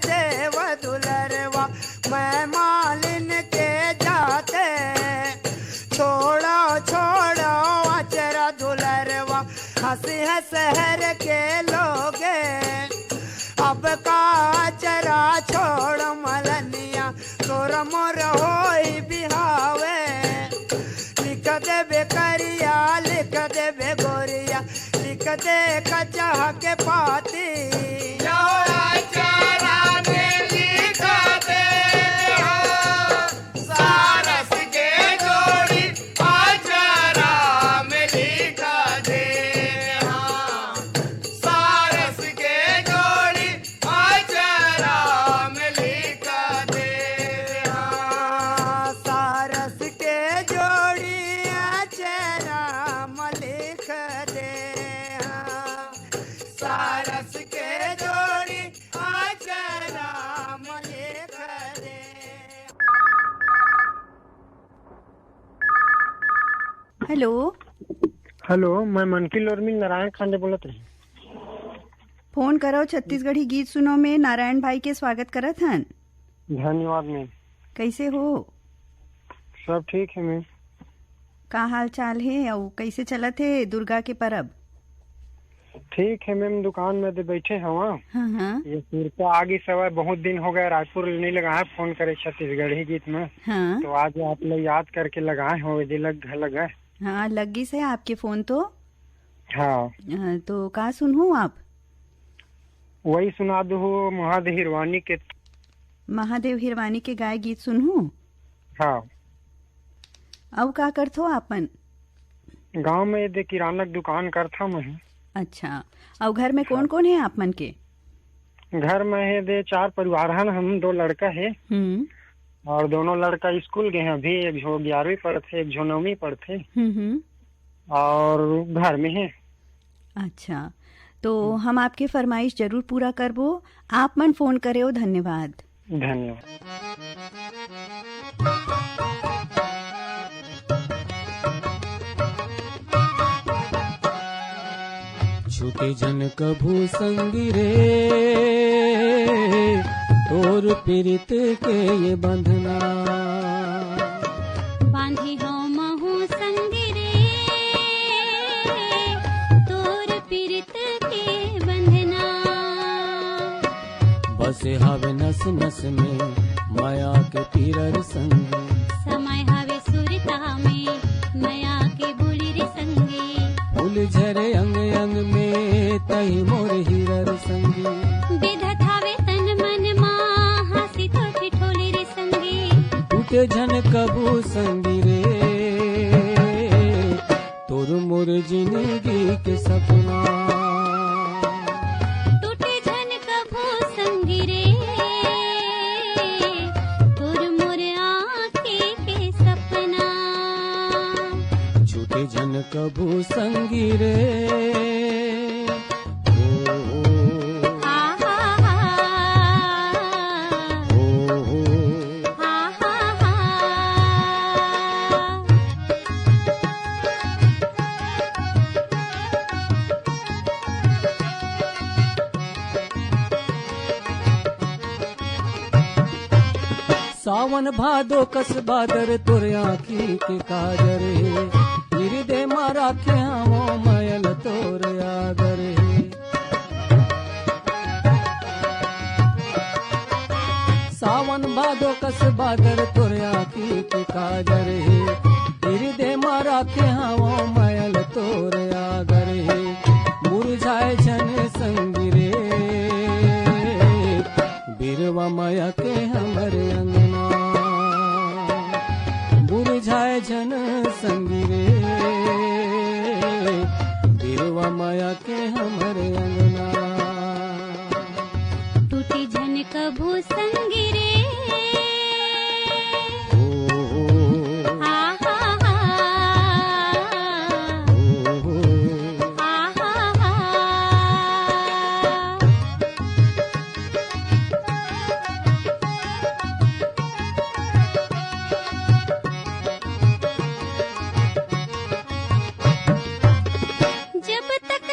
देव दुलरवा, मैं मालिन के जाते छोड़ो छोड़ो अचरा दुलरवा, हंसी है शहर के लोगे, अब का अचरा छोड़ मलनिया, तोर मोर होई बिहावे, लिख दे बेकरिया लिख दे बेगोरिया, लिख दे कचाह के पाती, हेलो हेलो, मैं मनकी उर्मिल नारायण खांडे बोलत रही। फोन करो छत्तीसगढ़ी गीत सुनो में नारायण भाई के स्वागत करत हन। धन्यवाद मैम। कैसे हो? सब ठीक है मैम। का हाल चाल है और कैसे चलत है दुर्गा के परब? ठीक है मैम, दुकान में दे बैठे हवा। हाँ। ये सुरता आगे सवार बहुत दिन हो गए, रायपुर नहीं लगा है फोन करे छत्तीसगढ़ी गीत में। हाँ तो आज आप लोग याद करके लगाए हो, लगा। हाँ लगी से आपके फोन तो। हाँ तो का सुनूं आप? वही सुना दो महादेव हिरवानी के। महादेव हिरवानी के गाय गीत सुनूं? हाँ। अब का करथो आपन? गांव में दे किराना दुकान करता मैं। अच्छा, और घर में कौन कौन है आप मन के? घर में है दे 4 परिवार हैं, हम 2 लड़का है और दोनों लड़का स्कूल गए हैं अभी। एक जो 11वीं पढ़ते, एक जो 9वीं पढ़ते और घर में है। अच्छा, तो हम आपके फरमाइश जरूर पूरा करबो। आप मन फोन करे हो, धन्यवाद। धन्यवाद। छूटे जन कभू संगी रे, तोर पीरित के ये बंधना, बांधी हो महू संगी रे, तोर पीरित के बंधना, बसे हवे नस नस में माया के पीरर संग, समय हवे सुरता में माया के बुली रे संगी, फूल झरे अंग अंग में तही मोर हीरर संगी, विधत हवे तन मन मां हंसी तो ठिठोली रे संगी, टूटे जन कबू संगी रे, तोर मोर जिंदगी के सपना, टूटे जन कभू संगी रे, तोर मोर आँखें के सपना, छूटे जन कबू संगी रे। सावन भादो कस बादर तोर आँखी के काजर है, हृदय मारा के हमो मयल तोर आदर है, सावन भादो कस बादर तोर आँखी के काजर है, हृदय मारा के हमो मयल तोर आदर है, मुरझाए जन संगी रे, बिरवा माया के हमरे अंगना, बुझाए जन संगी रे, बिरवा माया के हमरे अंगना, टूटी जन कभू संगी रे,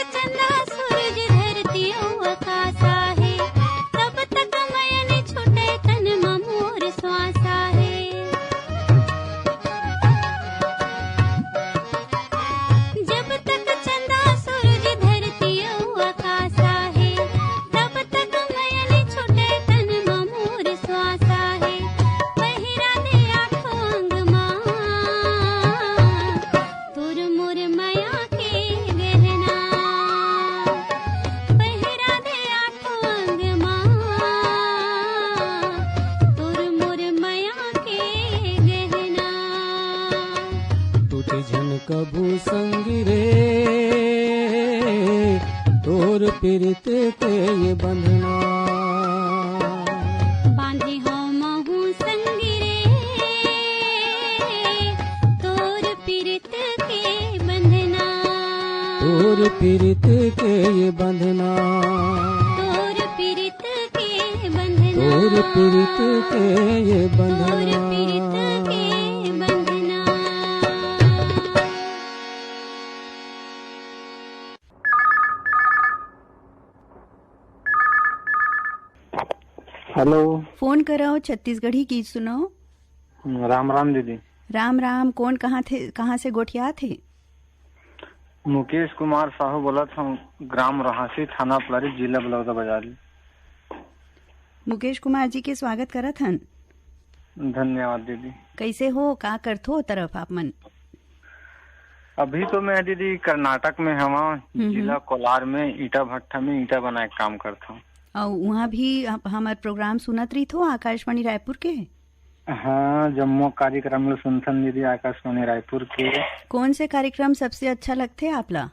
चंदा सूरज धरती आकाशा है, तब तक मैं पीरित के ये बंधना, तोर पीरित के बंधना, तोर पीरित के ये तोर बंधना। पीरित के बंधना। हेलो। फोन कराओ, छत्तीसगढ़ी गीत सुनाओ। राम राम दीदी। राम राम। कौन कहाँ से गोठिया थे? मुकेश कुमार साहू बोला था, ग्राम रहासी, थाना पलारी, जिला बलौदाबाजार। मुकेश कुमार जी के स्वागत करत हन। धन्यवाद दीदी। कैसे हो, का करथो तरफ आप मन? अभी तो मैं दीदी कर्नाटक में हवा, जिला कोलार में ईटा भट्टा में ईटा बना के काम करता हूँ। और वहाँ भी हमारे प्रोग्राम सुनत रही थो आकाशवाणी रायपुर के? हाँ, जम्मू कार्यक्रम लो सुनथन दीदी, आकाशवाणी रायपुर के। कौन से कार्यक्रम सबसे अच्छा लगते आपला?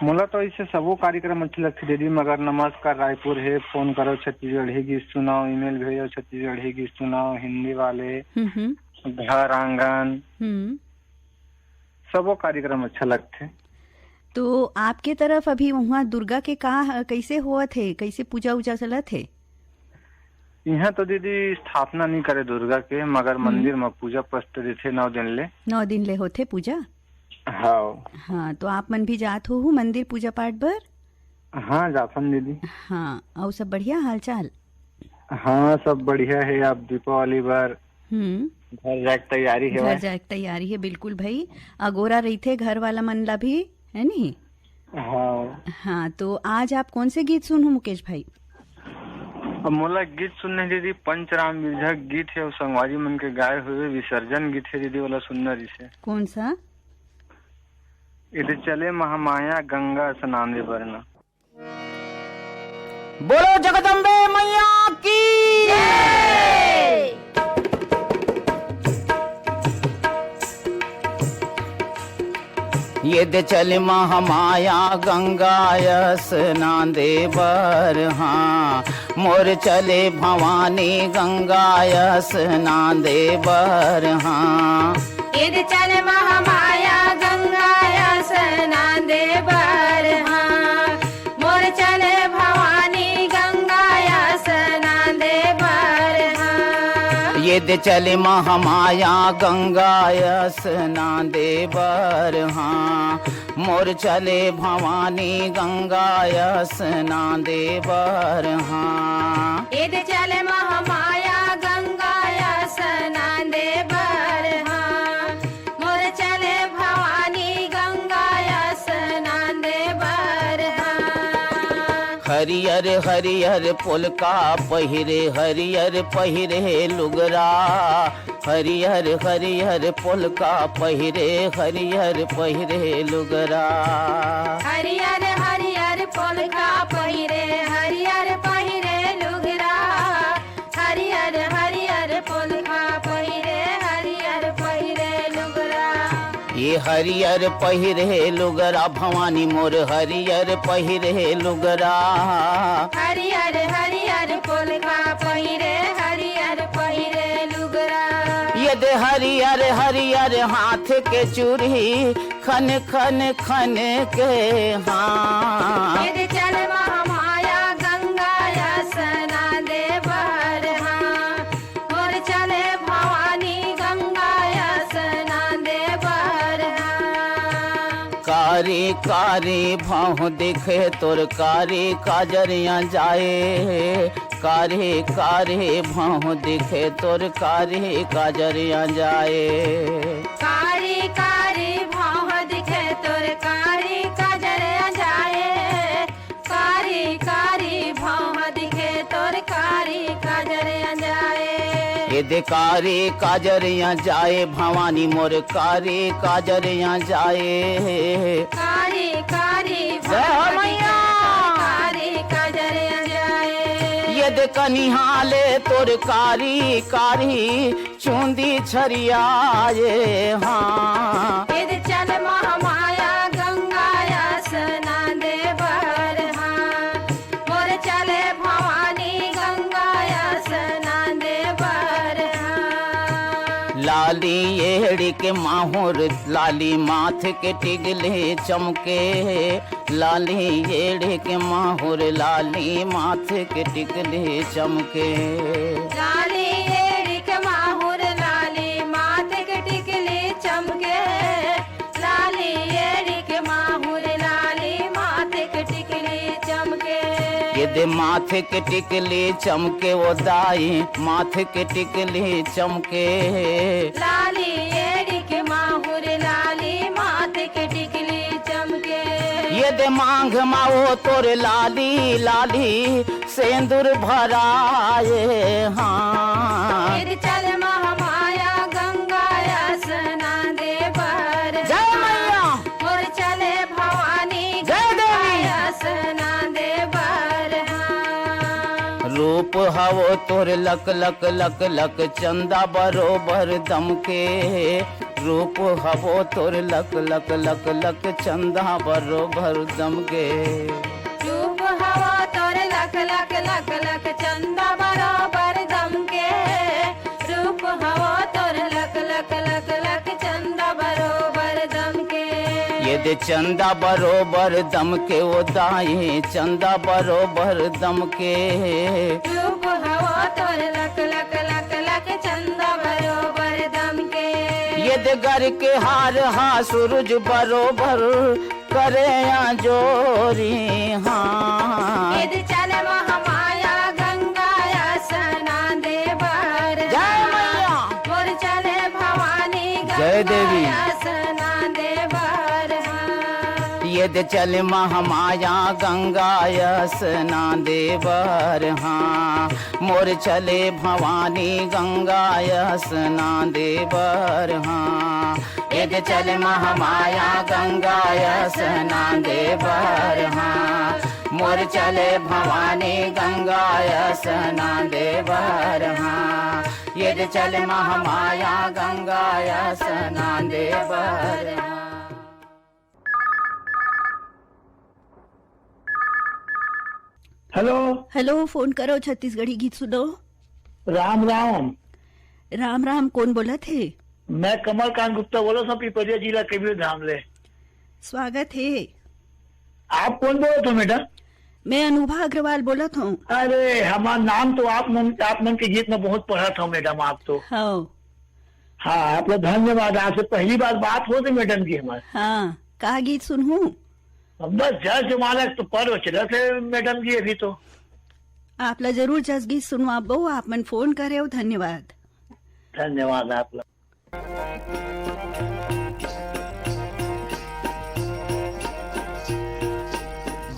मोला तो इससे सबो कार्यक्रम अच्छे लगते दीदी, मगर नमस्कार रायपुर है, फोन करो छत्तीसगढ़ी गीत सुनाओ, ईमेल भेजो छत्तीसगढ़ी गीत सुनाओ, हिंदी वाले, घर आंगन, सबो कार्यक्रम अच्छा लगते। तो आपके तरफ अभी वहाँ दुर्गा के कैसे हुआ थे, कैसे पूजा उजा चला थे? यहाँ तो दीदी स्थापना नहीं करे दुर्गा के, मगर मंदिर में पूजा पस्त थे 9 दिन ले। 9 दिन ले होते पूजा? हाँ, तो आप मन भी जात हो मंदिर पूजा पाठ बर? हाँ, जाफन दीदी। हाँ, और सब बढ़िया हाल चाल? हाँ, सब बढ़िया है। अब दीपावली पर घर जाके तैयारी है। घर जाके तैयारी है, बिल्कुल भाई। अगोरा रही थे घर वाला मन ला भी, है नी? हाँ, तो आज आप कौन से गीत सुनो मुकेश भाई? अब मोला गीत सुनने दीदी, पंचराम बिरजा गीत है, संगवारी मन के गाए हुए विसर्जन गीत है दीदी, वाला सुनना जिसे। कौन सा? इधर चले महामाया गंगा स्नान बरना। बोलो जगदम्बे मैया की ये दे चल महामाया गंगा स्नान दे बर, हाँ मोर चले भवानी गंगा स्नान दे बर, हाँ ये दे चल महामाया गंगा स्नान दे बर, हाँ मोर चले भवानी गंगा स्नान दे बर, हाँ ये दे चले महामाया गंगा स्नान दे बर, हाँ मोर चले भवानी गंगा स्नान दे बर, हाँ ये दे चल महामाया गंगा स्नान दे बर, हाँ मोर चले भवानी गंगा स्नान दे बर, हाँ हरियर हरियर पुलका पहिरे, हरियर पहिरे लुगरा, हरियर हरियर पुलका पहिरे, हरियर पहिरे लुगरा, हरियर हरियर पुलका पहिरे, हरियर पहिरे लुगरा, हरियर हरियर पुलका पहिरे, हरियर पहिरे लुगरा। ये हरियर पहिरे लुगरा भवानी मोर, हरियर पहिरे लुगरा, हरियर हरियर पुलका पहिरे, हरियर पहिरे लुगरा। ये दे हरियर हरियर हाथ के चूड़ी, खन खन खन के, हाँ ये दे चल महामाया गंगा स्नान दे बर, हाँ मोर चले भवानी गंगा स्नान दे बर, हाँ कारी कारी भाव दिखे तोर, कारी काजरिया जाए, कारी कारी भाव दिखे तोर, कारी काजरिया जाए, कारी कारी भाव दिखे तोर, कारी काजरिया जाए, कारी कारी भाव दिखे तोर, कारी काजरिया जाए। ये दे कारी काजरिया जाए भवानी मोर, कारी काजरिया जाए, कारी कारी जय हो मैया। कारी काजरिया जाए। ये दे कनिहाले तोर, कारी कारी चूंदी छरियाए, हाँ ये दे चल महामाया गंगा स्नान दे बर, हाँ मोर चले भवानी गंगा स्नान दे बर, हाँ लाली एड़ी के माहुर लाली माथे के टिगले चमके, लाली एड़ी के माहुर लाली माथे के टिगले चमके। लाली एड़ी के माहुर लाली माथे के टिकली चमके, लाली एड़ी के माहुर लाली माथे के टिकली चमके। ये दे माथे के टिकली चमके वो दाई माथे के टिकली चमके, लाली एड़ी के माहुर लाली माथे के टिकली चमके। ये दे मांग माओ तोरे लाली लाली सेंदूर भराए। हाँ फिर चल महामाया गंगा स्नान दे बर, जय मैया और चले भवानी जय देवी। गंगा स्नान दे बर। रूप हवो तोर लक लक लक लक चंदा बरोबर दमके, रूप हवो तोर लक लक लक लक चंदा बरोबर दमके। रूप हवा तोर लख लख लख लख चंदा बराबर दमके, रूप हवा तोर लख लख लख लख चंदा बरोबर दमके। ये दे चंदा बरोबर दमके वो दाई चंदा बरोबर दमके। रूप हवा तोर लख लख लख लख चंदा बरोबर दमके। ये दे घर के हार हा सूरज बरोबर करे या जोरी। हाँ यदि चल महामाया गंगा स्नान दे बर, जय मैया और चले भवानी जय देवी। गंगा स्नान दे बर। ये दे चल महामाया गंगा स्नान देवर। हाँ मोर चले भवानी गंगा स्नान देवर। हाँ ये दे चल महामाया गंगा स्नान देवर। हाँ मोर चले भवानी गंगा स्नान देवर। हाँ ये दे चल महामाया गंगा स्नान देवर। हेलो हेलो, फोन करो छत्तीसगढ़ी गीत सुनो। राम राम। राम राम, कौन बोला थे? मैं कमलकांत गुप्ता बोलो सब पिपरिया जिला कबीर धाम ले। स्वागत है। आप कौन बोलो तो मैडम? मैं अनुभा अग्रवाल बोला था। अरे हमारा नाम तो आप मन के गीत में बहुत पढ़ा था मैडम। आप तो हाँ हाँ आप लोग धन्यवाद। आपसे पहली बार बात हो तो मैडम जी हमारे। हाँ, का गीत सुनूं? बस जल जमाना तो पर्व चला थे मैडम जी अभी तो। आपला जरूर जस गीत सुनवा बो, आप मन फोन करे हो। धन्यवाद। धन्यवाद आप लोग।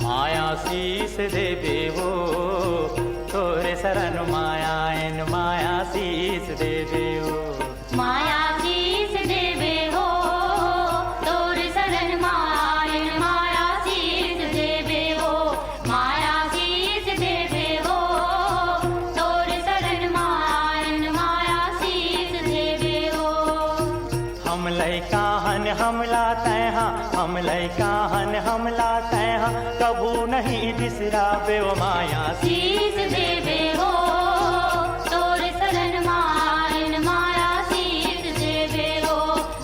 माया शीस देवे हो तोरे शरण माया इन माया शीस देवे हो। माया शीस देवे हो तोर शरण मायन, माया शीस देवे हो, माया शीस देवे हो तोर शरण मायन, माया शीस देवे हो। हम लैका हन हमला तैहा, हम लैका हन हमला तैहा, कबू नहीं बिसरावे वो माया शीस देवे हो तोर शरण मायन, माया शीस देवे हो,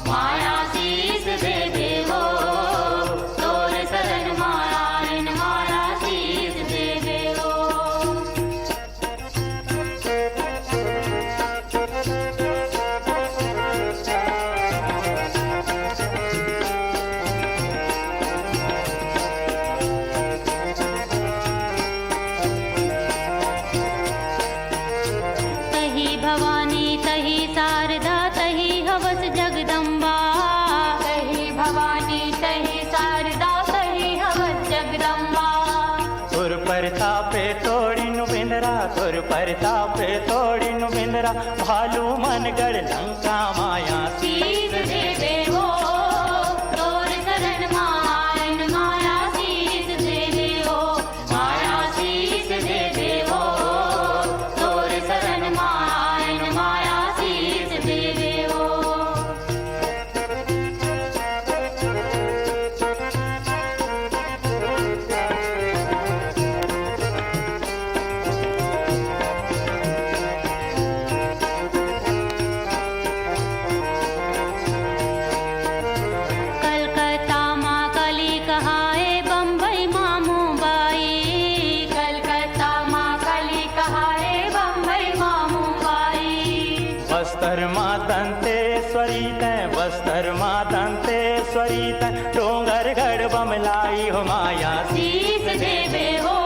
माया शीस देवे हो तोर शरण मायन, माया शीस देवे हो। तही भवानी तही शारदा तही हवस जगदम्बा, तही भवानी तही शारदा तही हवस जगदम्बा। तुर परतापे तोड़ी नु बिंदरा, तुर परतापे तोड़ी नु बिंदरा, भालू मन गढ़ लंका माया शीस देवे हो तोर शरण मायन, माया शीस देवे हो, माया शीस देवे हो तोर शरण मायन, माया शीस देवे हो। बस्तर माँ दंतेश्वरी तय, बस्तर माँ दंतेश्वरी तय, डोंगर गढ़ बमलाई हो माया शीस देवे हो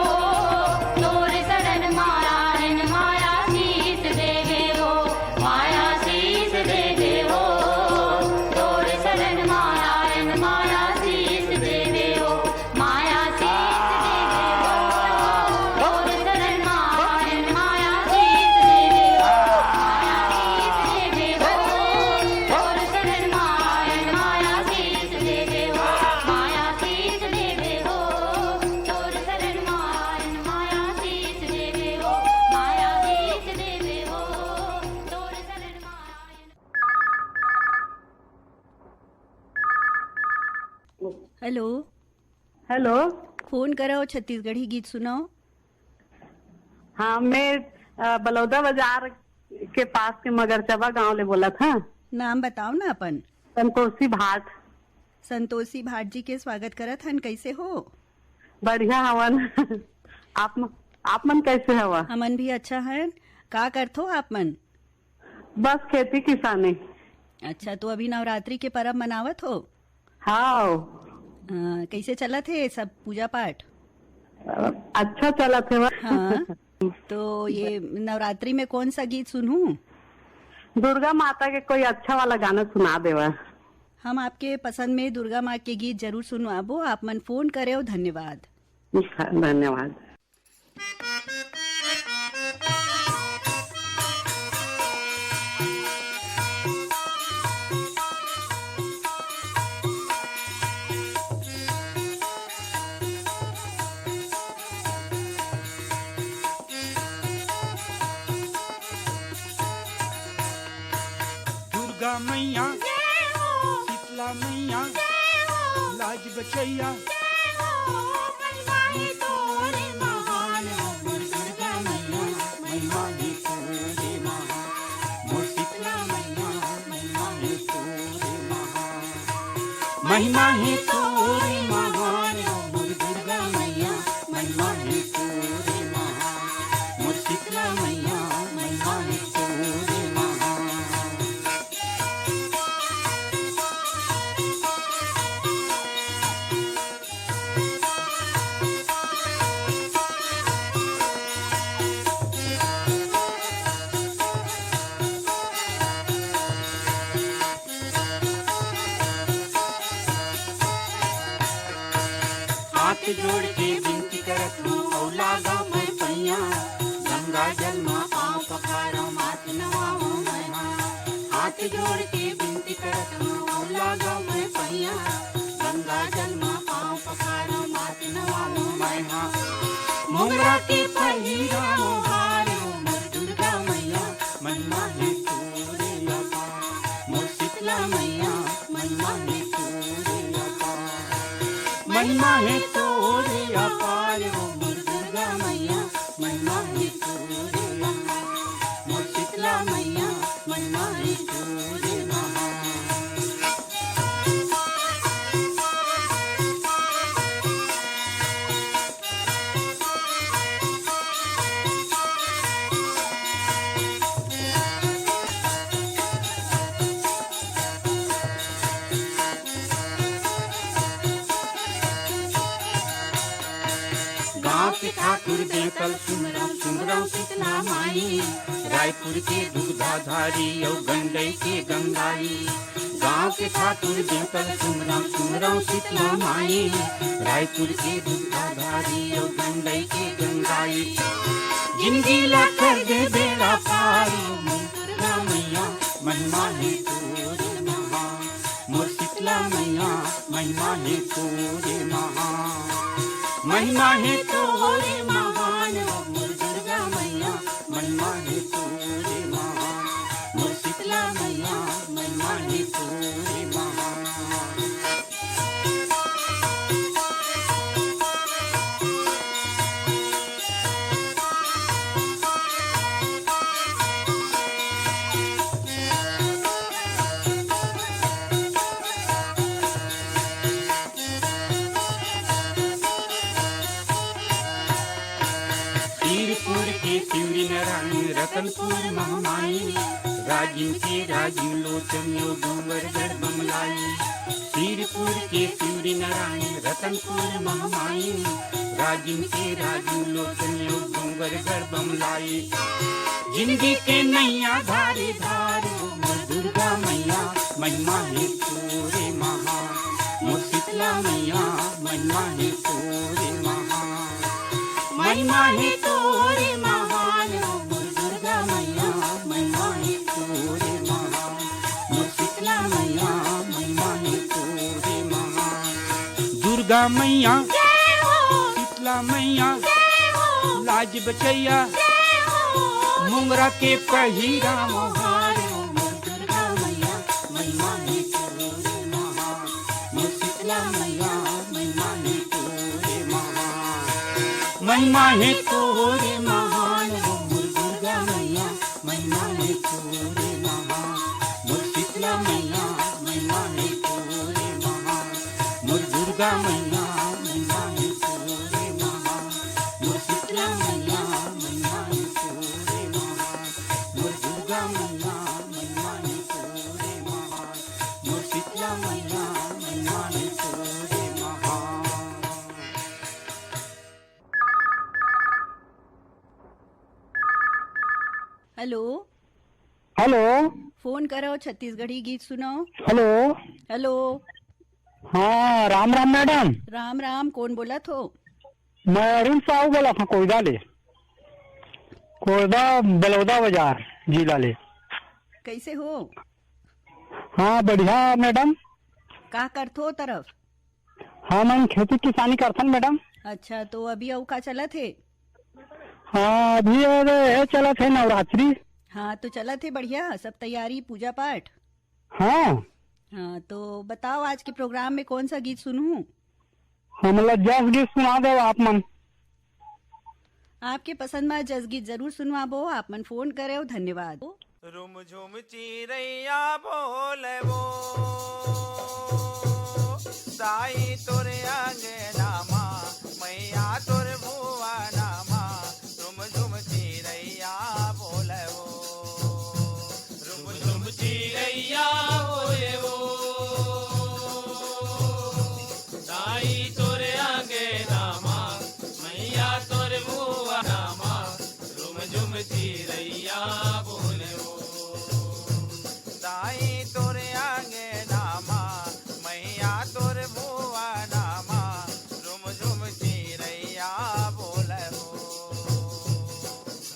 तोर शरण नारायण माया शीस देवे हो माया शीस देवे हो तोर शरण नारायण माया शीस देवे हो माया शीस देवे हो तोर शरण नारायण माया शीस देवे हो माया शीस देवे हो तोर शरण नारायण माया शीस देवे हो माया शीस देवे हो तोर शरण नारायण माया शीस देवे हो माया शीस देवे हो तोर शरण नारायण। Hello, hello. फोन कराओ, छत्तीसगढ़ी गीत सुनाओ। हाँ, मैं बलौदा बाजार के पास के मगरचबा गांव ले बोला था। नाम बताओ ना अपन। संतोषी भाट। संतोषी भाट जी के स्वागत करत हन, कैसे हो? बढ़िया हवन। आप मन कैसे हवा? हमन भी अच्छा है। का करथो आप मन? बस खेती किसानी। अच्छा, तो अभी नवरात्रि के पर्व मनावत हो? हाँ। कैसे चलत है सब पूजा पाठ? अच्छा चला थे। हाँ, तो ये नवरात्रि में कौन सा गीत सुनूं? दुर्गा माता के कोई अच्छा वाला गाना सुना देवा। हम आपके पसंद में दुर्गा माँ के गीत जरूर सुनवाबो। आप मन फोन करे हो, धन्यवाद। धन्यवाद। दुर्गा मैया शीतला मैया लाज बचैया महिमा है तोरे महान मोर दुर्गा मैया महिमा है तोरे महान मोर शीतला मैया महिमा है तोरे महान। हाथ जोड़ के विनती करत हूँ औला गाँव मैं पैया गंगा जल माँ पाँव पखारा मात नवाओ मैं हाथ जोड़ के विनती करत हूँ औला गाँव मैं पैया गंगा जल माँ पाँव पखारा मात नवाओ मैं मोगरा के पहिरा हार मोर दुर्गा मैया महिमा है तोरे लपा मोर शीतला मैया महिमा है तोरे लपा महिमा है तोरे अपार हो मोर दुर्गा मैया महिमा है तोरे लपा मोर शीतला मैया महिमा है तोरे महा। गाँव के ठाकुर देवतल सुमरम सुमरम शीतला माई रायपुर के दुग्धाधारी और गंडई के गंगाई। गाँव के ठाकुर देवतल सुमरम सुमरम शीतला माई रायपुर के दुग्धाधारी और गंडई के गंगाई। जिंदगी ला कर दे बेड़ा पार मोर दुर्गा मैया महिमा है तोरे महा मोर शीतला मैया महिमा है तोरे महा महिमा है तोरे महान मोर दुर्गा मैया महिमा है तोरे महान मोर शीतला मैया महिमा है तोरे महान। रतनपुर महामाई राजिम के राजीव लोचन यो डूंगरगढ़ बमलाई सिरपुर के सूर्य नारायण रतनपुर महामाई राजिम के राजीव लोचन यो डूंगरगढ़ बमलाई जिंदगी के नैया धारे धारो मोर दुर्गा मैया महिमा है पूरे महा मोर शीतला मैया महिमा है पूरे महा महिमा है तोरे महान मोर दुर्गा मैया महिमा है तोरे महान मोर शीतला मैया महिमा है तोरे महान दुर्गा मैया शीतला मैया लाज बचैया मुंगरा के पहिरा मोहार मोर दुर्गा मैया महिमा है तोरे महान मोर शीतला मैया महिमा है तोरे महान महिमा है तोरे महान मोर दुर्गा मैया महिमा है तोरे महान मोर शीतला मैया महिमा है तोरे महान मोर दुर्गा मैया महिमा है तोरे महान मोर शीतला मैया महिमा है तोरे महान मोर दुर्गा मैया महिमा है तोरे महान मोर शीतला मैया महिमा है तोरे महान। हेलो हेलो फोन करो छत्तीसगढ़ी गीत सुनाओ। हेलो हेलो हाँ राम राम मैडम। राम राम, कौन बोला थो? मैं अरुण साहू बोला था कोयदा ले, कोयदा बलौदा बाजार जिला ले। कैसे हो? हाँ बढ़िया मैडम। का करथो तरफ? हाँ मैं खेती किसानी करथन मैडम। अच्छा, तो अभी अऊ का चला थे? हाँ अभी ये चला थे नवरात्रि। हाँ तो चला थे बढ़िया, सब तैयारी पूजा पाठ। हाँ हाँ तो बताओ आज के प्रोग्राम में कौन सा गीत सुनूं? हम जस गीत सुना दो आप मन। आपके पसंद में जस गीत जरूर सुनवाबो, आप मन फोन करे हो, धन्यवाद। रुम झुम चिरैया बोले वो साई तोरे अंगना मा मैया तोर भुआ नामा रुम झुम चिरैया बोले वो रुम झुम चिरैया बोले वो साई तोरे अंगना मा मैया तोर भुआ नामा रुम झुम चिरैया बोले वो साई तोरे अंगना मा मैया तोर भुआ नामा रुम झुम चिरैया बोले हो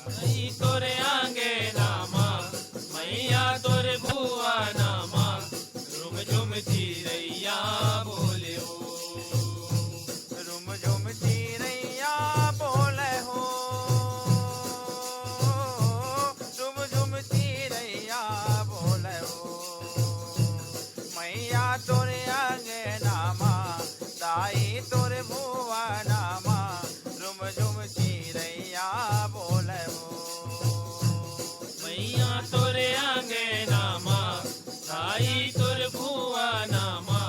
साई तोरे अंगना मा मैया तोर भुआ नामा रुम झुम चिरैया बोले हो रुम झुम चिरैया बोले हो रुम झुम चिरैया बोले हो मैया तोरे अंगना मा दाई तोरे भुआ नामा रुम झुम चिरैया बोले हो मैया तोरे अंगना मा दाई तोरे भुआ नामा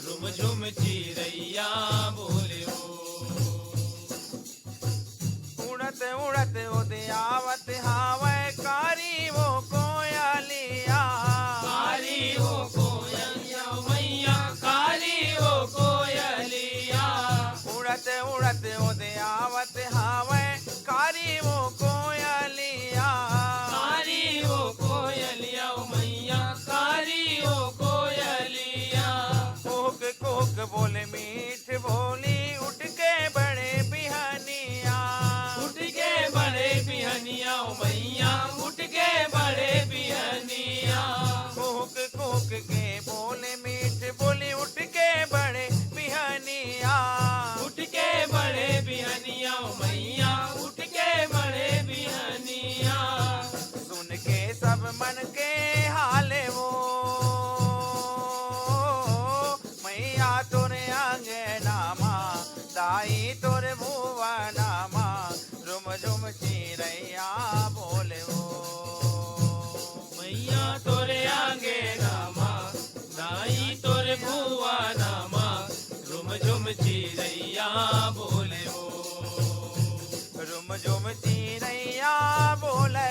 रुम झुम चिरैया बोले हो उड़त उड़त उदे आवत हावे कारी वो कोयलिया कारी वो कोयलिया मैया कारी वो कोयलिया उड़त उड़त उदे आवत हावे कारी वो कोयलिया कारी वो कोयलिया मैया कारी वो कोयलिया कोक कोक बोले मीठ बोली उठ के बड़े बिहनिया उठ के बड़े बिहनिया मैया उठ के बड़े बिहनिया कोक कोक के बोले मीठ बोली उठ के बड़े बिहनिया उठ के बड़े बिहनिया मैया उठ के बड़े बिहनिया सुन के सब मन के हाले वो मैया तोरे अंगना मा दाई तोरे भुआ नामा रुम झुम चिरैया बोले वो मैया तोरे अंगना मा दाई तोरे भुआ नामा रुम झुम चिरैया बोले वो रुम झुम चिरैया बोले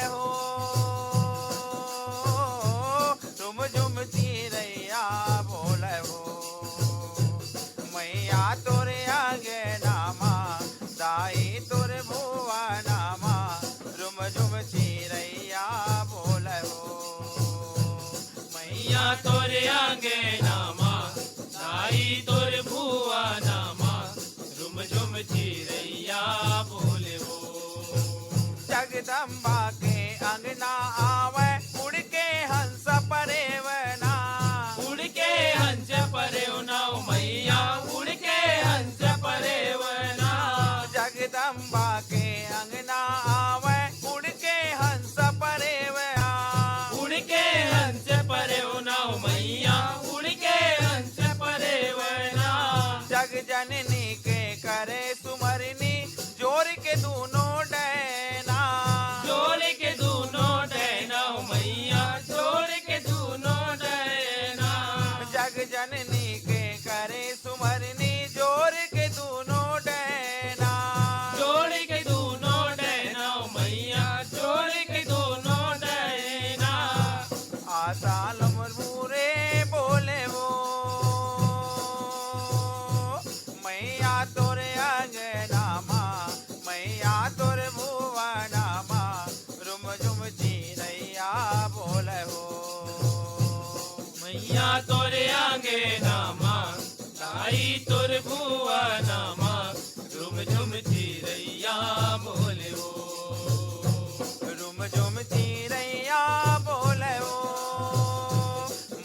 अंगनामा दाई तोर भुआ नामा रुम झुम चिरैया बोले हो जगदम्बा के अंगना आवे उड़ के हंस परेवना उड़ के हंस परेवना मैया उड़ के हंस परेवना जगदम्बा के अंगना आवे उड़ के हंस परेवना उड़ के हंस परेवना मैया उड़ के हंस परेवना जग जननी के करे सुमरनी जोर के दोनों डैना जोड़ के दोनों डैना मैया जोड़ के दोनों डैना जग जननी के करे सुमरनी जोर के दोनों डैना जोड़ के दोनों डैना मैया जोड़ के दोनों डैना आसाल मुरमुरे बोले वो मैया तोरे अंगनामा मैया तोरे भुवनामा रुम झुम चिरैया बोले हो मैया तोरे आगे नामा दाई तोर भुआ नामा झुम झुम चिरैया बोले हो रुम झुम चिरैया बोले हो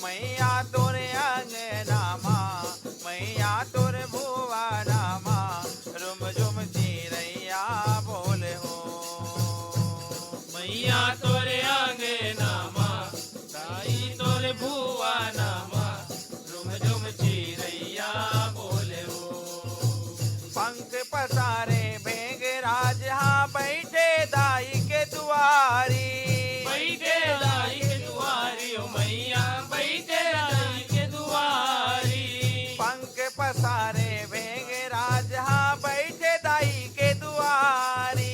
मैया तोरे अंगनामा मैया तोरे भुवनामा रुम झुम चिरैया बोले हो मैया तोरे आगे नामा दाई तोर भुआ नामा झुम झुम चिरैया बोले हो पंख पसारे भेंग राज हाँ बैठे दाई के दुआरी बैठे दाई के दुआरी ओ मैया बैठे दाई के दुआरी पंख पसारे भेंग राज हाँ बैठे दाई के दुआरी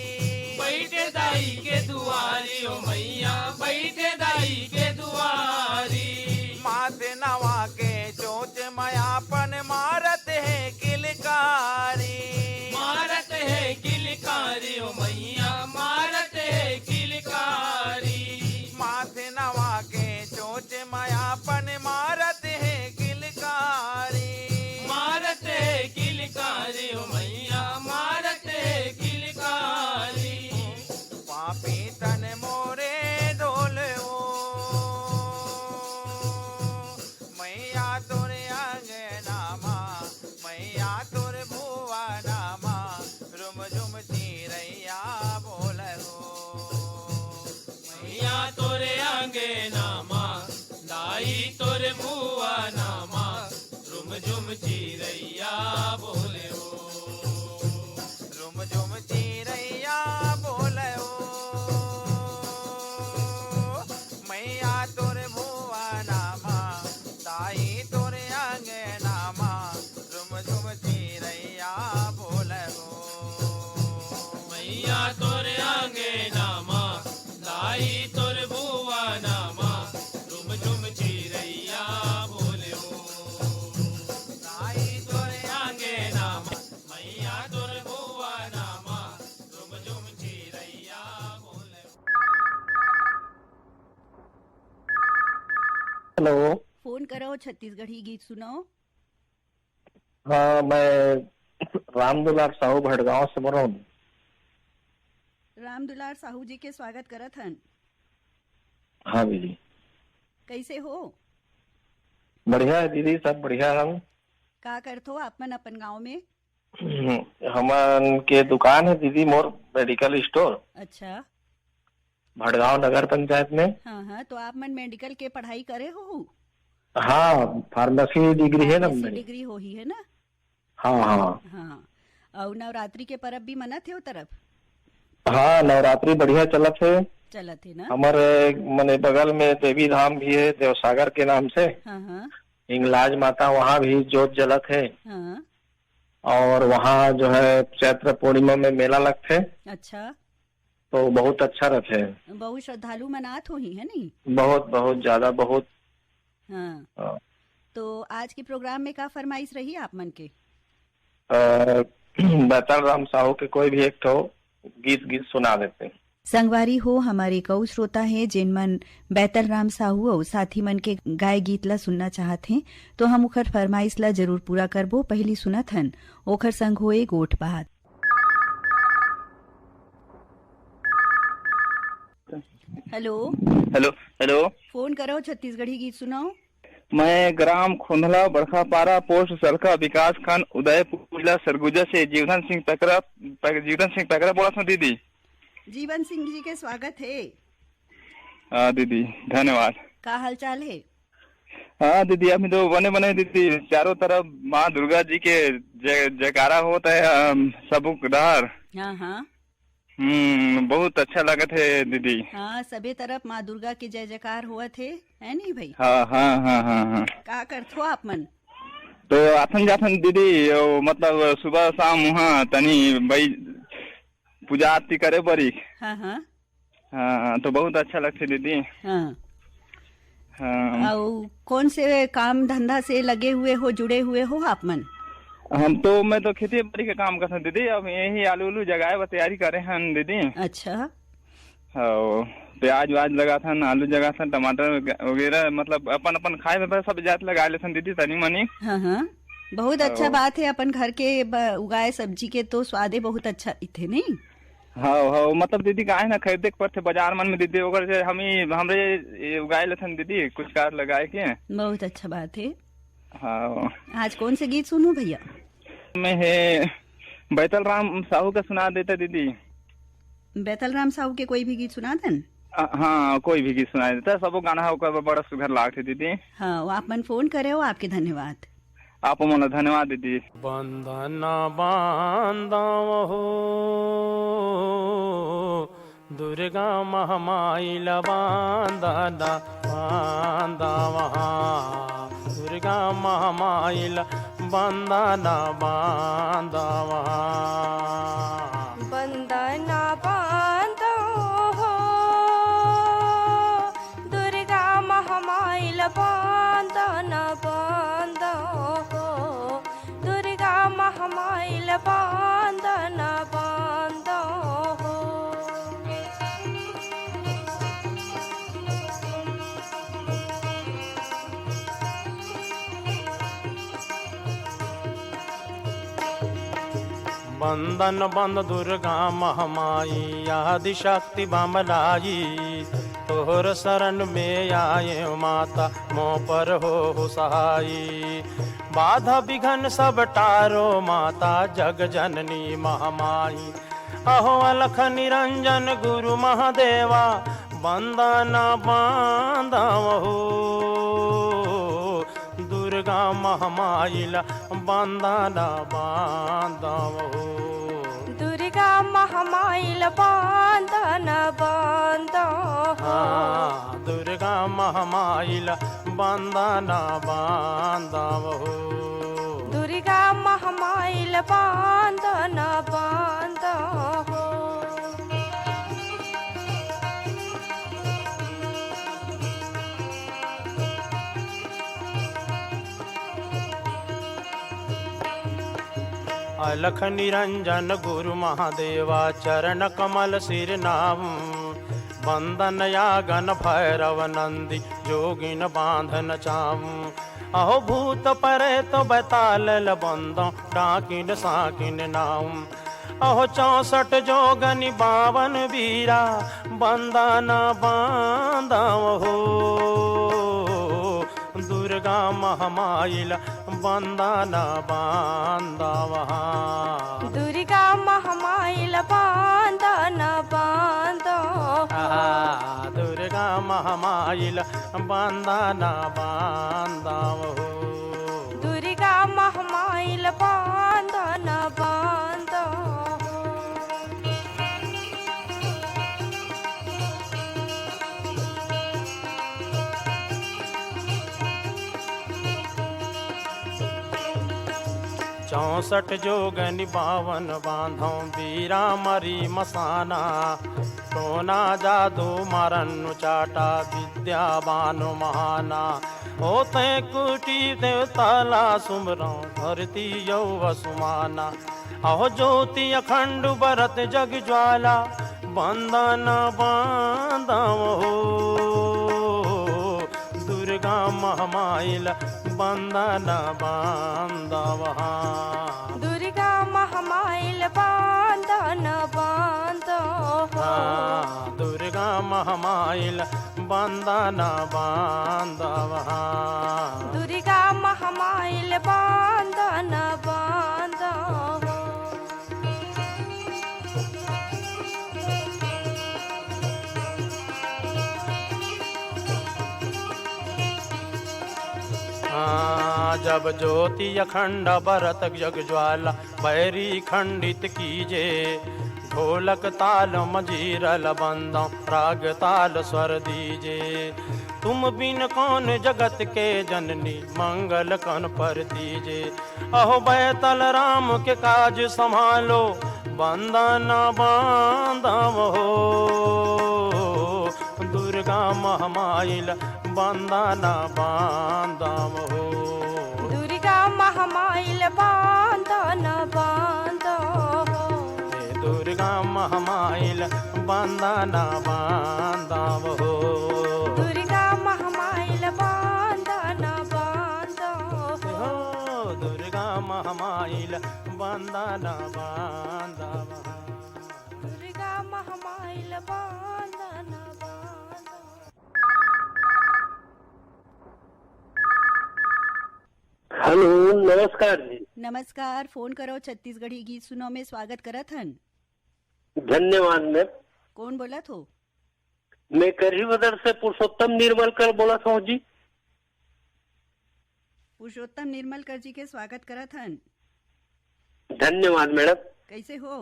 बैठे दाई के दुआरी ओ मैया बैठे दाई के दुआरी माथे नवा के चोच मयापन मारत है किलकारी मारत है किलकारी ओ मैया मारत है किलकारी माथे नवा के चोच मयापन मारत है किलकारी मारत है किलकारी ओ मैया मारत है किलकारी पापी तन मोरे डोले ओ मैया तोरे अंगनामा मैया तोरे भुआ नामा रुम झुम चिरैया बोले हो मैया तोरे आगे नामा दाई तोरे भुआ नामा रुम झुम चिरैया बोले हो रुम झुम चिरैया बोले हो मैया तोरे भुआ नामा दाई तोरे अंगनामा रुम झुम चिरैया बोले हो मैया तोरे आगे नामा दाई तोरे भुआ नामा रुम झुम चिरैया बोले हो दाई तोरे आगे नामा मैया तोरे भुआ नामा रुम झुम चिरैया बोले हो हेलो। फोन करो छत्तीसगढ़ी गीत सुनाओ। हाँ, मैं रामदुलार साहू भड़गांव से बोल रहा हूँ। राम दुलार साहू जी के स्वागत करत हन। हाँ दीदी, कैसे हो? बढ़िया है दीदी, सब बढ़िया है। का करथो आपमन अपन गांव में? हमन के दुकान है दीदी, मोर मेडिकल स्टोर, अच्छा। भड़गांव नगर पंचायत में। हाँ हाँ, तो आप मन मेडिकल के पढ़ाई करे हो? हाँ, फार्मेसी डिग्री है ना मेरी। डिग्री हो ही है ना? हाँ हाँ हाँ। और नवरात्रि के परब भी मनात है तरफ? हाँ, नवरात्रि बढ़िया चलत है। चलत है ना? हमारे मने बगल में देवी धाम भी है, देवसागर के नाम से। हाँ हाँ हिंगलाज माता, वहाँ भी जोत जलत है। हाँ। और वहाँ जो है चैत्र पूर्णिमा में मेला लगते। अच्छा। तो बहुत अच्छा रहते हैं। बहुत श्रद्धालु मनात हो ही है नहीं? बहुत बहुत ज्यादा, बहुत। हाँ। तो आज के प्रोग्राम में का फरमाइश रही आप मन के? बैतल राम साहू के कोई भी एक तो गीत सुना देते हैं। संगवारी हो हमारे कऊ श्रोता है जिन मन बैतल राम साहू और साथी मन के गाय गीत ला सुनना चाहत हैं तो हम ओखर फरमाइश ला जरूर पूरा करबो। पहली सुनत हन ओखर संग होए गोठ बात। हेलो हेलो हेलो, फोन करो छत्तीसगढ़ी गीत सुनाओ। मैं ग्राम खोंधला बड़खापारा पोस्ट सलका विकास खंड उदयपुर जिला सरगुजा से जीवन सिंह पैकरा बोला था दीदी। जीवन सिंह जी के स्वागत है। हाँ दीदी धन्यवाद। का हाल चाल है? हाँ दीदी अभी तो बने दीदी चारों तरफ माँ दुर्गा जी के जयकारा होता है सबुकदार। हाँ हाँ बहुत अच्छा लगत है दीदी। हाँ सबे तरफ माँ दुर्गा के जय जयकार हुआ थे है नहीं भाई? हाँ हाँ हाँ हाँ हाँ। का करथो आप मन? तो आथन जाथन दीदी मतलब सुबह शाम वहाँ तनी भाई पूजा आरती करे बड़ी। हाँ हाँ हाँ तो बहुत अच्छा लगता दीदी। हाँ हाँ। और कौन से काम धंधा से लगे हुए हो, जुड़े हुए हो आप मन? मैं तो खेती बाड़ी का काम करता हूँ दीदी। अब यही आलू उलू जगाए तैयारी करे हैं दीदी। अच्छा। हाँ प्याज वाज लगा था, आलू जगा था, टमाटर वगैरह मतलब अपन खाए में सब जात लगा लेते दीदी तनी मनी। हाँ हाँ बहुत अच्छा बात है। अपन घर के उगाए सब्जी के तो स्वादे बहुत अच्छा थे नहीं? हाँ मतलब दीदी का है ना खरीदे के पड़ते बाजार मन में दीदी अगर हमरे उगाए लेते दीदी कुछ कार लगाए के। बहुत अच्छा बात है। हाँ आज कौन से गीत सुनूं भैया? मैं है बैतल राम साहू का सुना देता दीदी। बैतल राम साहू के कोई भी गीत सुना देन? हाँ कोई भी गीत सुना देता, सब गाना होकर बड़ा सुघर लागते दीदी। हाँ आप मन फोन करे हो, आपके धन्यवाद। आप मन धन्यवाद दीदी। बंधना बांधव हो दुर्गा महामाइल बांधना बांधव, दुर्गा महामाइल बंधना बांधव। बंधना बांधो हो दुर्गा महामाइल बंधना बांधो हो दुर्गा महामाइल बंधना बांधो हो। बंधन बंद दुर्गा महामाई आदि शक्ति बमलाई, तोहर शरण में आए माता मोह पर हो सहाई। बाधा विघन सब टारो माता जग जननी महामाई, अहो अलख निरंजन गुरु महादेवा बंदना बांधव हो दुर्गा महामाइल बंदना बांधव हो। दुर्गा महामाइल बंदना बांधो हो दुर्गा महामाइल बंदना बांधव हो। दुर्गा महामाइल बंदना बांधो हो। अलख निरंजन गुरु महादेवा चरण कमल सिर नाम, बंदन यागन भैरव नंदी जोगिन बांधन चाम। अहो भूत परे तो बैताल बंदो डाकिन साकिन नाम, अहो 64 जोगनि 52 वीरा बंदना बांधव हो दुर्गा महामाइल बंदना बांधव। दुर्गा महामाइल बंदना बांधो हो दुर्गा महामाइल बंदना बांधव हो। दुर्गा महामाइल बंदना बांधो हो। चौसठ जोगनि 52 बांधो वीरा मरी मसाना, टोना जादू मारनु चाटा विद्यावान महाना। होते कुटी देवताला सुमरो धरती यौ वसुमाना, अहो ज्योति अखंड बरत जग ज्वाला बंधन बांधव हो दुर्गा महामाइल बंधन बांधव दुर्गा महामाइल बंधन बांधव दुर्गा महामाइल बंधन बांधव दुर्गा महामाइल बंधन बांधव जब ज्योति अखंड भरत जग ज्वाला बैरी खंडित कीजे ढोलक ताल मजीरल बंदो राग ताल स्वर दीजे तुम बिन कौन जगत के जननी मंगल कन पर दीजे अहो बैतल राम के काज संभालो बंदन बांधव हो दुर्गा महामाइल बंदन बांधव हो दुर्गा महामाइल बंधन बांधव दुर्गा महामाइल बंदन बांधव हो दुर्गा महामाइल बंधन बांधव दुर्गा महामाइल बंदन बांधव दुर्गा महामाइल बंधन हेलो नमस्कार जी। नमस्कार, फोन करो छत्तीसगढ़ी गीत सुनो में स्वागत करत हन। धन्यवाद मैम। कौन बोला थो? मैं करही बदर से पुरुषोत्तम निर्मलकर बोला था जी। पुरुषोत्तम निर्मलकर जी के स्वागत करत हन। धन्यवाद मैडम। कैसे हो?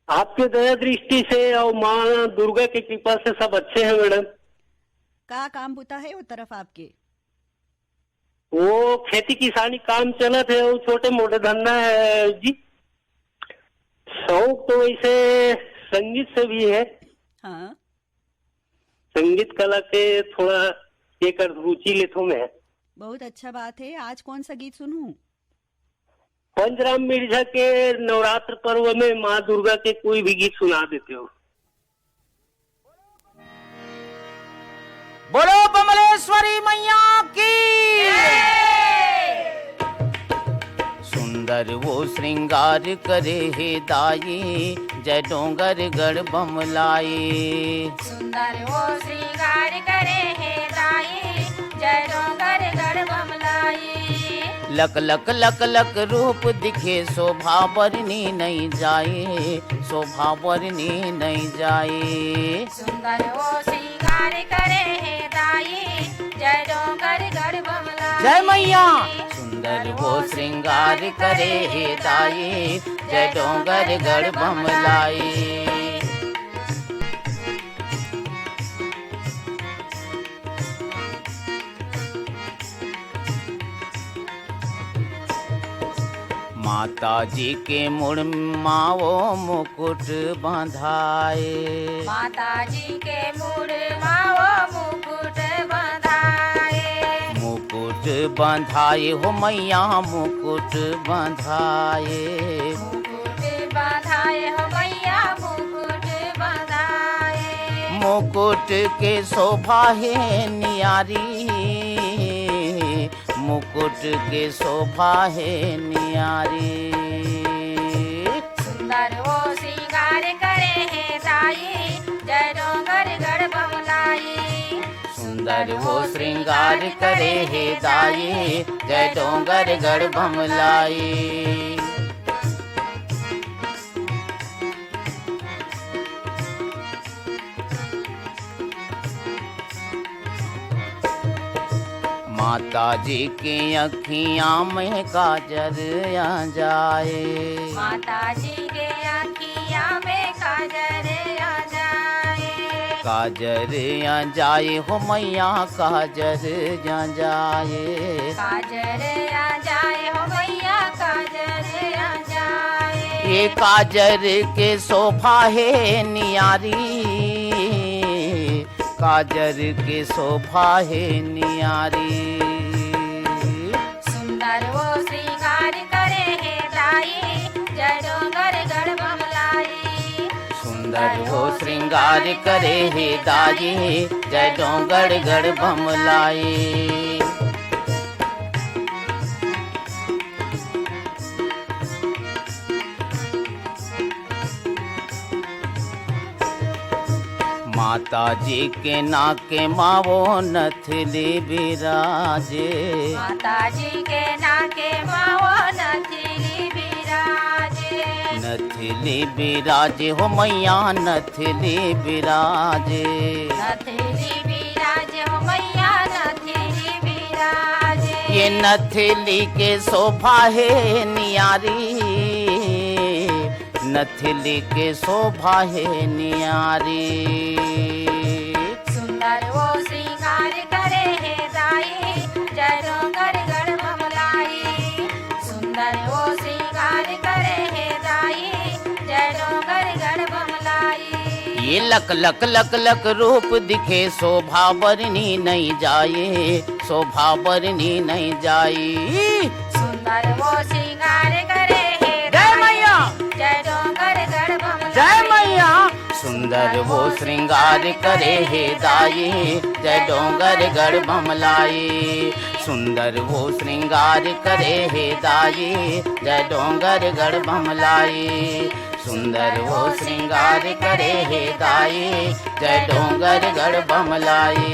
आपके दया दृष्टि से और माँ दुर्गा की कृपा से सब अच्छे हैं मैडम। का काम होता है वो तरफ आपके? वो खेती किसानी काम चला थे, वो छोटे मोटे धंधा है जी। शौक तो वैसे संगीत से भी है। हाँ। संगीत कला के थोड़ा एक रुचि लेता मैं। बहुत अच्छा बात है। आज कौन सा गीत सुनूं? पंचराम मिर्जा के नवरात्र पर्व में माँ दुर्गा के कोई भी गीत सुना देते हो। बोलो बमलेश्वरी मैया की। सुंदर वो श्रृंगार करे हे दाई जय डोंगर गढ़ बमलाई। सुंदर वो श्रृंगार करे हे दाई जय डोंगर गढ़ बमलाई। लक लक लक लक रूप दिखे शोभा बरनी नहीं जाए शोभा बरनी नहीं जाए। सुंदर वो श्रृंगार करे हे दाई जय डोंगर गढ़ बमलाई। जय मैया। सुंदर वो श्रृंगार करे हे दाई जय डोंगर गढ़ बमलाई। माता जी के मुड़ माओ मुकुट बंधाए। माता जी के मुड़ माओ मुकुट बंधाए। मुकुट बंधाए हो मैया मुकुट बंधाए। मुकुट बंधाए हो मैया मुकुट बंधाए। मुकुट के शोभा है नियारी मुकुट के शोभा है नियारी। सुंदर वो श्रृंगार करे हे दाई जय डोंगर गढ़ बमलाई। सुंदर वो श्रृंगार करे हे दाई जय डोंगर गढ़ बमलाई। माता जी की अखियां में काजर आ जाए। माता जी के अखियां में काजर आ जाए। काजर आ जाए हो मैया काजर आ जाए। काजर आ जाए हो मैया काजर आ जाए। ये काजर के शोभा है नियारी काजर के शोभा है नियारी। सुंदर वो श्रृंगार करे हे दाई जय डोंगर गढ़ बमलाई। सुंदर हो श्रृंगार करे हे दाई, जय डोंगर गढ़ बमलाई। माता जी के नाके मावो नथली बिराजे, माता जी के नाके मावो नथली बिराजे, नथली बिराजे हो मैया नथली बिराजे, नथली बिराजे हो मैया नथली बिराजे। ये नथली के शोभा है नियारी, नथली के शोभा है नियारी। सुंदर वो श्रृंगार करे हे दाई, जय डोंगर गढ़ बमलाई। सुंदर वो श्रृंगार करे हे दाई, जय डोंगर गढ़ बमलाई। ये लक लक लक लक रूप दिखे शोभा बरनी नहीं जाए, शोभा बरनी नहीं जाए। सुंदर वो श्रृंगार करे हे जय मैया, जय डोंगर गढ़ बमलाई। जय मैया। सुंदर वो श्रृंगार करे हे दाई, जय डोंगर गढ़ बमलाई। सुंदर वो श्रृंगार करे हे दाई, जय डोंगर गढ़ बमलाई। सुंदर वो श्रृंगार करे हे दाई, जय डोंगर गढ़ बमलाई।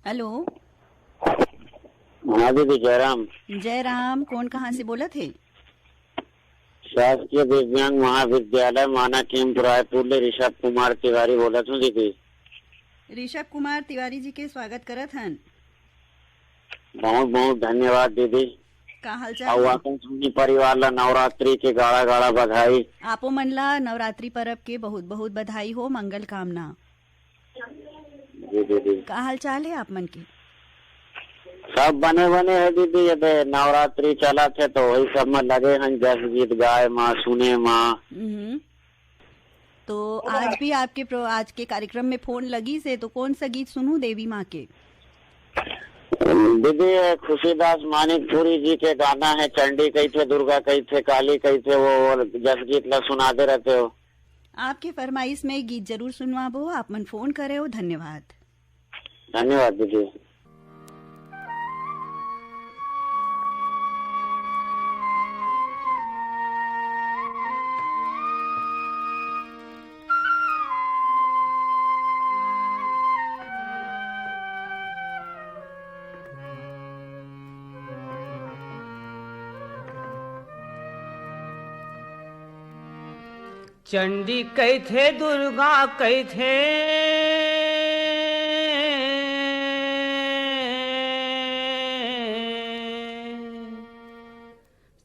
हेलो। हाँ दीदी, जयराम। जयराम, कौन कहाँ से बोला थे? शासकीय दिव्यांग महाविद्यालय माना कैंप रायपुर ले ऋषभ कुमार तिवारी बोला था दीदी। ऋषभ कुमार तिवारी जी के स्वागत करत हन। बहुत बहुत धन्यवाद दीदी। का हालचाल? परिवार ला नवरात्रि के गाड़ा गाड़ा बधाई। आपो मन ला नवरात्रि पर्व के बहुत बहुत बधाई हो, मंगल कामना। दीदी का हालचाल है आप मन के? सब बने बने है दीदी। ये नवरात्रि चला थे तो वही सब में लगे हैं, जस गीत गाए माँ सुने माँ। तो आज भी आपके आज के कार्यक्रम में फोन लगी से, तो कौन सा गीत सुनूं देवी माँ के? दीदी खुशीदास मानिकपुरी जी के गाना है, चंडी कही थे, दुर्गा कही थे, काली कही थे, वो जस गीत ला सुनाते रहते हो। आपके फरमाइश में गीत जरूर सुनवाबो। आप मन फोन करे हो, धन्यवाद। धन्यवाद दीदी। चंडी कही थे, दुर्गा कही थे,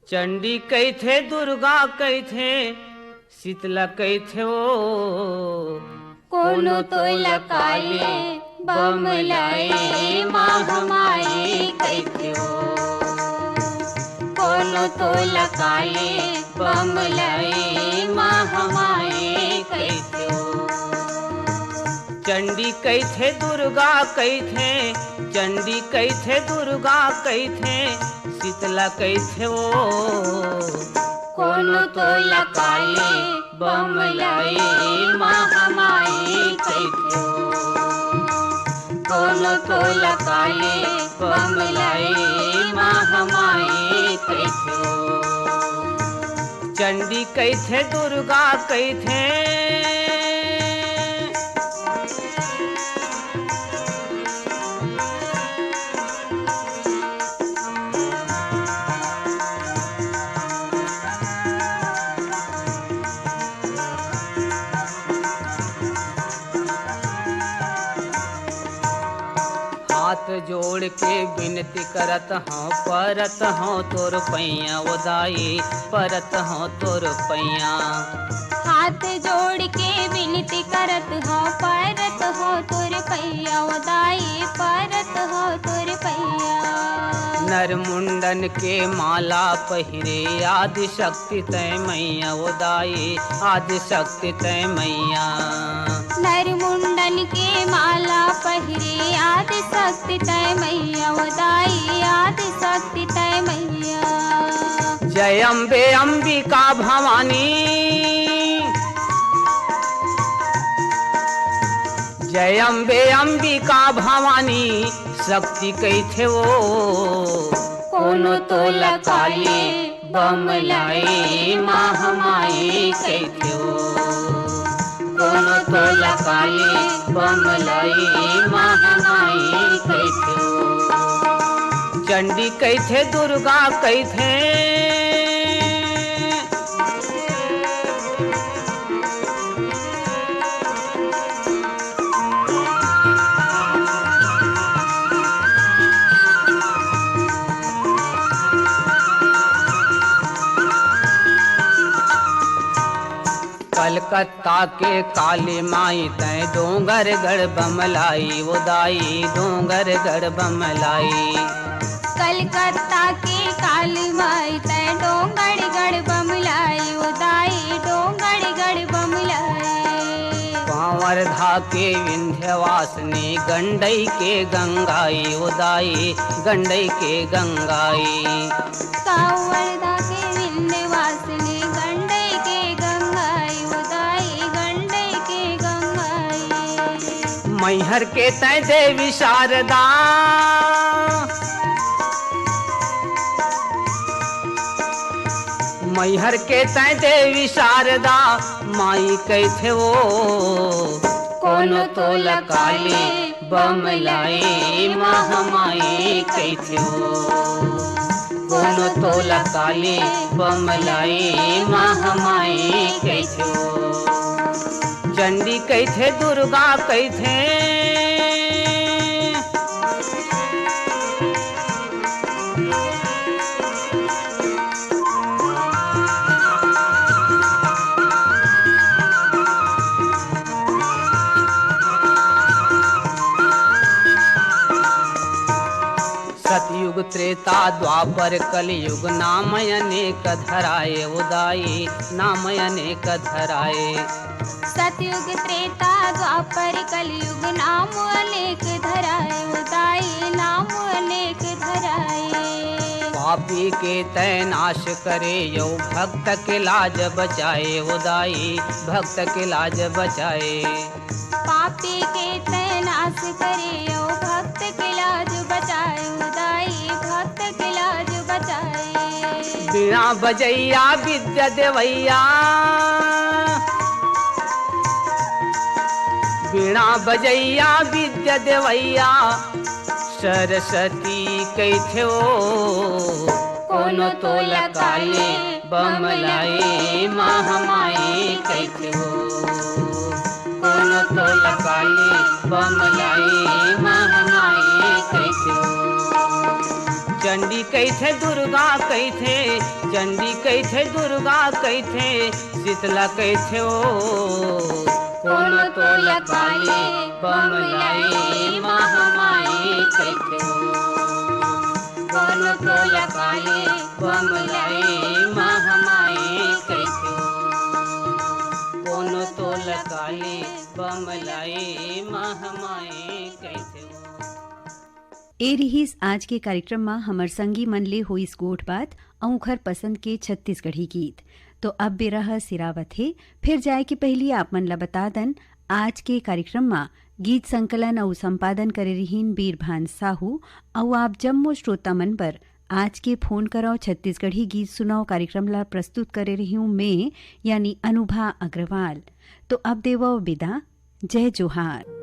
चंडी कही थे, दुर्गा कही थे, शीतला कही थे, ओ कोनो तो लकाले बमलाई महामाई कही थे, ओ कोनो तो लकाले बमलाई महामाई कही थे, ओ चंडी कही थे, दुर्गा कही थे, चंडी कही थे, दुर्गा कही थे, शीतला कही थे, ओ कोनो तो लकाले बमलाई महामाई कही थे, ओ कोनो तो लकाले बमलाई महामाई कही थे, ओ चंडी कही थे, दुर्गा कही थे, हाथ जोड़ के विनती करत हूँ, परत हूँ तोर पैया उदाई, परत हूँ तोर पैया। हाथ जोड़ के विनती करत हो, परत हो तोर पैया उदाई, परत हो तोर पैया। नर मुंडन के माला पहिरे, आदि शक्ति तय मैया उदाई, आदि शक्ति तय मैया। नर मुंडन के माला पहिरे आदि शक्ति तय मैया उदाई आदि शक्ति तय मैया। जय अम्बे अंबिका भवानी, जय अम्बे अंबिका भवानी, शक्ति कैथे वो कोनो तोला काली बमलाई महामाई कैथे वो कोनो तोला काली बमलाई महामाई कैथे वो। चंडी कैथे दुर्गा कैथे, कलकत्ता के काली माई तय डोंगर गढ़ बमलाई उदाई डोंगर गढ़ बमलाई। कलकत्ता के काली माई तय डोंगर गढ़ बमलाई उदाई डोंगर गढ़ बमलाई। पावरधा के विंध्यवासिनी गंडई के गंगाई उदाई गंडई के गंगाई। कांवरधा के विंध्यवासिनी गंडई के गंगाई उदाई गंडई के गंगाई। मैहर के तय देवी शारदा, मैहर के तय देवी शारदा, माई कैथे वो कोनो तोला काली बमलाई महामाई कैथे वो कोनो तोला काली बमलाई महामाई कैथे वो। चंडी कैथे दुर्गा कैथे, सतयुग त्रेता द्वापर कलयुग नाम अनेक धराए उदाई नाम अनेक धराए। सतयुग त्रेता द्वापर कलयुग नाम अनेक धराए उदाई नाम अनेक धराए। पापी के तय नाश करे यो भक्त के लाज बचाए उदाई भक्त के लाज बचाए। पापी के तय नाश करे यो भक्त के लाज बचाए उदाई भक्त के लाज बचाए। बिना बजैया विद्या देवैया, बिना बजैया विद्या देवैया, सरस्वती कैथे वो कोनो तोला काली बमलाई महामाई कैथे वो कोनो तोला काली बमलाई महामाई कैथे वो। चंडी कैथे दुर्गा कैथे, चंडी कैथे दुर्गा कैथे, शीतला कैथे वो कोनो तोला काली बमलाई महामाई कैथे वो कोनो तोला काली बमलाई महामाई कैथे वो कोनो तोला काली बमलाई महामाई कैथे वो। ए रहीस आज के कार्यक्रम में हमर संगी मन ले हुई गोठ बात औखर पसंद के छत्तीसगढ़ी गीत। तो अब बेरह सिरावत है फिर जाए के पहली आप मन ला बता दन आज के कार्यक्रम में गीत संकलन और संपादन करे रहीन बीरभान साहू और आप जम्मो श्रोता मन पर आज के फोन कराओ छत्तीसगढ़ी गीत सुनाओ कार्यक्रम ला प्रस्तुत करे रही हूँ मैं यानी अनुभा अग्रवाल। तो अब देवो विदा, जय जोहार।